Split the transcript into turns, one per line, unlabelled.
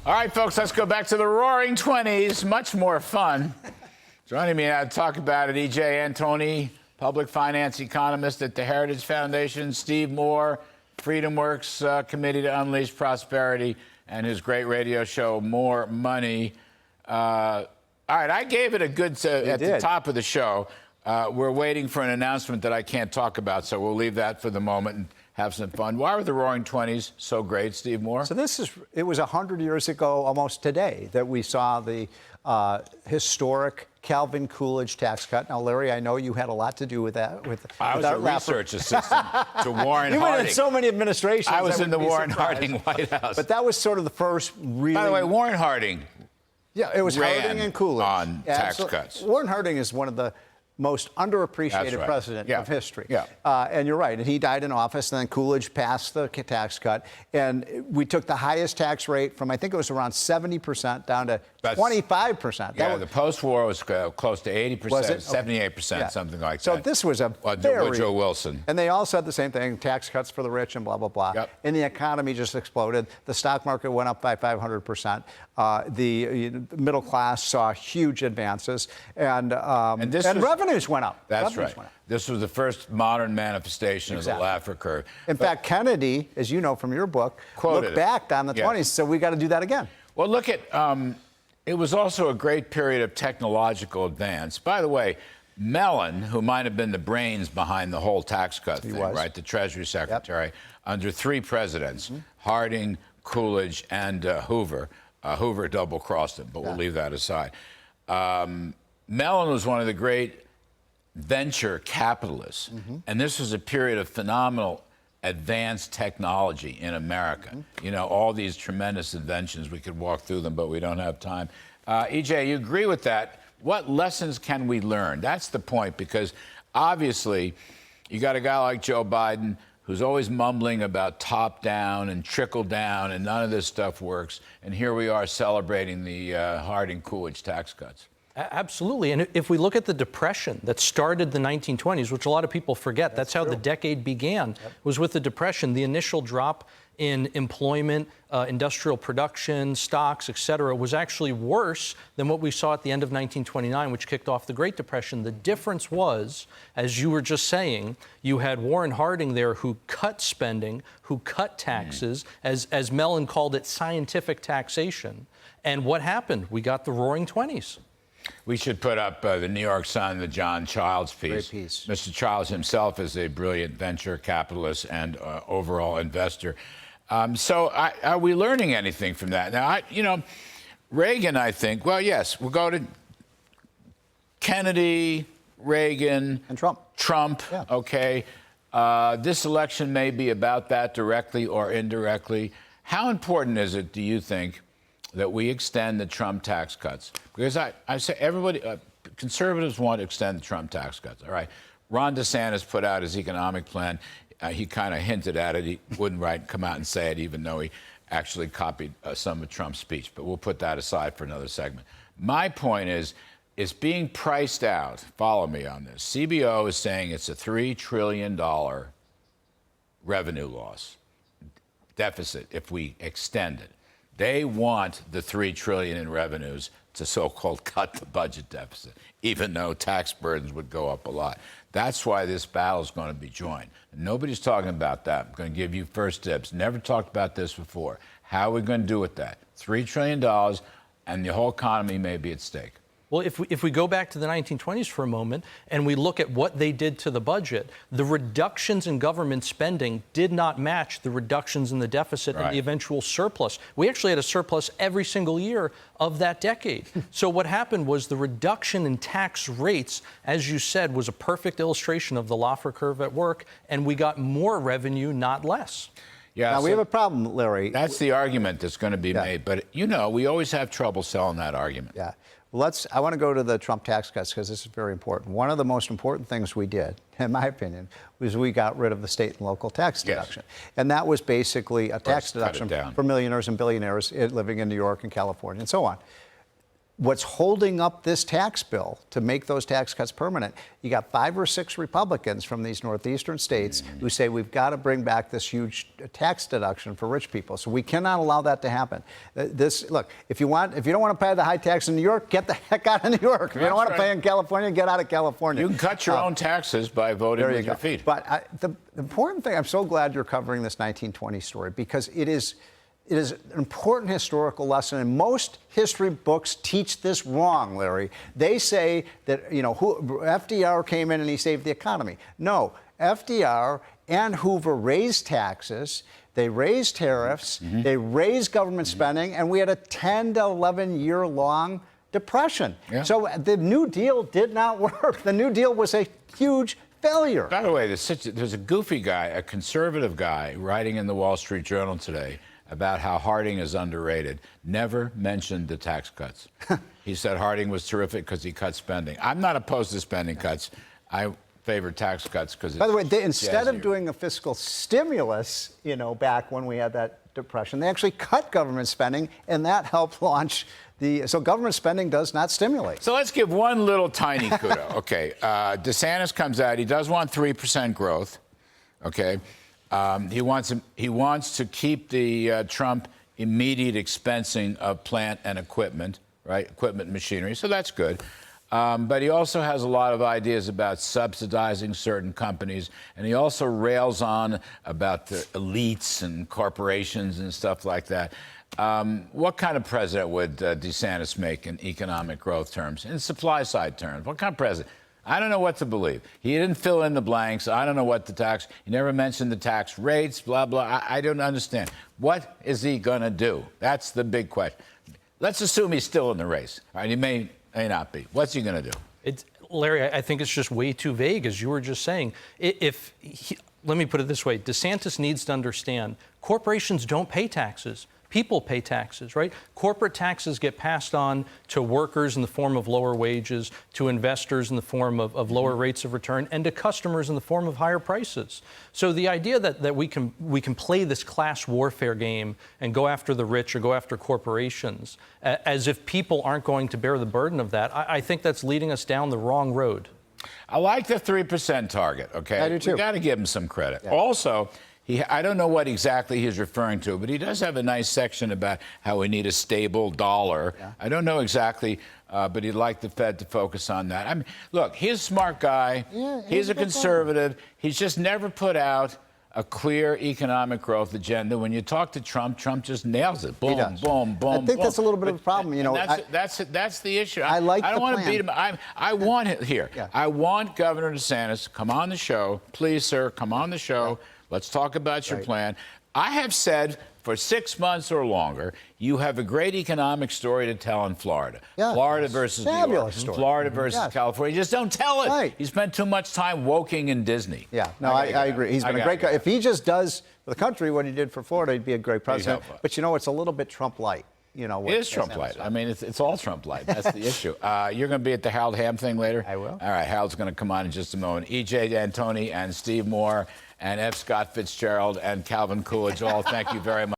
All right, folks, let's go back to the Roaring Twenties. Much more fun. Joining me now to talk about it, E.J. Antoni, public finance economist at the Heritage Foundation, Steve Moore, FreedomWorks Committee to Unleash Prosperity, and his great radio show, More Money. All right, I gave it a good at the top of the show. We're waiting for an announcement that I can't talk about, so we'll leave that for the moment and have some fun. Why were the Roaring Twenties so great, Steve Moore?
So it was 100 years ago, almost today, that we saw the historic Calvin Coolidge tax cut. Now, Larry, I know you had a lot to do with that.
I was a research assistant to Warren Harding.
You went in so many administrations.
I was in the Warren Harding White House.
But that was sort of the first really...
By the way, Warren Harding
it was Harding and Coolidge.
On tax cuts.
Warren Harding is one of the most underappreciated president of history. And you're right. And he died in office, and then Coolidge passed the tax cut. And we took the highest tax rate from, I think it was around 70% down to 25%.
Yeah, the post-war was close to 80%, 78%, something like that.
So this was a
Woodrow Wilson.
And they all said the same thing, tax cuts for the rich and blah, blah, blah. And the economy just exploded. The stock market went up by 500%. The middle class saw huge advances. And revenues went up.
That's right. This was the first modern manifestation of the Laffer curve.
In fact, Kennedy, as you know from your book, looked back on the 20s, so we got to do that again.
Well, look at, it was also a great period of technological advance. By the way, Mellon, who might have been the brains behind the whole tax cut thing, right, the Treasury Secretary, under three presidents, Harding, Coolidge, and Hoover. Hoover double-crossed him, but we'll leave that aside. Mellon was one of the great venture capitalists, and this was a period of phenomenal advanced technology in America. You know, all these tremendous inventions. We could walk through them, but we don't have time. EJ, you agree with that? What lessons can we learn? That's the point, because obviously you got a guy like Joe Biden who's always mumbling about top down and trickle down, and none of this stuff works. And here we are celebrating the Harding-Coolidge tax cuts.
Absolutely. And if we look at the Depression that started the 1920s, which a lot of people forget, that's how the decade began, was with the Depression. The initial drop in employment, industrial production, stocks, et cetera, was actually worse than what we saw at the end of 1929, which kicked off the Great Depression. The difference was, as you were just saying, you had Warren Harding there who cut spending, who cut taxes, as Mellon called it, scientific taxation. And what happened? We got the Roaring Twenties.
We should put up the New York Sun, the John Childs piece.
Great piece.
Mr. Childs himself is a brilliant venture capitalist and overall investor. So are we learning anything from that? Now, Reagan, I think, well, yes, we'll go to Kennedy, Reagan.
And Trump.
Trump, okay. This election may be about that directly or indirectly. How important is it, do you think, that we extend the Trump tax cuts? Because I say everybody, conservatives want to extend the Trump tax cuts, all right? Ron DeSantis put out his economic plan. He kind of hinted at it. He wouldn't come out and say it, even though he actually copied some of Trump's speech. But we'll put that aside for another segment. My point is, it's being priced out. Follow me on this. CBO is saying it's a $3 trillion revenue loss deficit if we extend it. They want the $3 trillion in revenues to so-called cut the budget deficit, even though tax burdens would go up a lot. That's why this battle is going to be joined. Nobody's talking about that. I'm going to give you first dibs. Never talked about this before. How are we going to do with that? $3 trillion, and the whole economy may be at stake.
Well, if we go back to the 1920s for a moment and we look at what they did to the budget, the reductions in government spending did not match the reductions in the deficit and the eventual surplus. We actually had a surplus every single year of that decade. So what happened was the reduction in tax rates, as you said, was a perfect illustration of the Laffer curve at work, and we got more revenue, not less.
Yeah,
now, we have a problem, Larry.
That's the argument that's going to be made. But, we always have trouble selling that argument.
Yeah. I want to go to the Trump tax cuts because this is very important. One of the most important things we did, in my opinion, was we got rid of the state and local tax deduction. And that was basically a tax deduction for millionaires and billionaires living in New York and California and so on. what's holding up this tax bill to make those tax cuts permanent, you got 5 or 6 Republicans from these northeastern states who say we've got to bring back this huge tax deduction for rich people. So we cannot allow that to happen. Look, if you don't want to pay the high tax in New York, get the heck out of New York. If you don't want to pay in California, get out of California.
You can cut your own taxes by voting with your feet.
But the important thing, I'm so glad you're covering this 1920 story, because it is an important historical lesson, and most history books teach this wrong, Larry. They say that, FDR came in and he saved the economy. No, FDR and Hoover raised taxes, they raised tariffs, they raised government spending, and we had a 10 to 11-year-long depression. Yeah. So the New Deal did not work. The New Deal was a huge failure.
By the way, there's a goofy guy, a conservative guy, writing in the Wall Street Journal today about how Harding is underrated, never mentioned the tax cuts. He said Harding was terrific because he cut spending. I'm not opposed to spending cuts. I favor tax cuts because it's
By the way, instead of doing a fiscal stimulus, back when we had that depression, they actually cut government spending, and that helped launch so government spending does not stimulate.
So let's give one little tiny kudo. Okay, DeSantis comes out. He does want 3% growth. Okay. He wants to keep the Trump immediate expensing of plant and equipment, right? Equipment and machinery. So that's good. But he also has a lot of ideas about subsidizing certain companies. And he also rails on about the elites and corporations and stuff like that. What kind of president would DeSantis make in economic growth terms, in supply side terms? What kind of president? I don't know what to believe. He didn't fill in the blanks. I don't know what he never mentioned the tax rates, blah, blah. I don't understand. What is he going to do? That's the big question. Let's assume he's still in the race. All right, he may not be. What's he going to do?
Larry, I think it's just way too vague, as you were just saying. Let me put it this way. DeSantis needs to understand corporations don't pay taxes. People pay taxes, right? Corporate taxes get passed on to workers in the form of lower wages, to investors in the form of lower rates of return, and to customers in the form of higher prices. So the idea that we can play this class warfare game and go after the rich or go after corporations as if people aren't going to bear the burden of that, I think that's leading us down the wrong road.
I like the 3% target, okay?
I do too.
We got to give him some credit. Yeah. Also, I don't know what exactly he's referring to, but he does have a nice section about how we need a stable dollar. Yeah. I don't know exactly, but he'd like the Fed to focus on that. I mean, look, he's a smart guy. Yeah, he's a conservative. He's just never put out a clear economic growth agenda. When you talk to Trump, Trump just nails it. Boom, boom, boom.
I think that's a little bit of a problem.
That's the issue.
I
don't want to beat him. I want it here. Yeah. I want Governor DeSantis to come on the show. Please, sir, come on the show. Yeah. Let's talk about your plan. I have said for 6 months or longer, you have a great economic story to tell in Florida. Yeah, Florida versus New York. Story. Florida versus California. You just don't tell it. Right. You spend too much time woking in Disney.
Yeah, no, I agree. He's been a great guy. If he just does for the country what he did for Florida, he'd be a great president. But it's a little bit Trump-light. It
is Trump-light. I mean, it's all Trump-light. That's the issue. You're going to be at the Harold Ham thing later?
I will.
All right, Harold's going to come on in just a moment. E.J. Antoni and Steve Moore and F. Scott Fitzgerald and Calvin Coolidge, all thank you very much.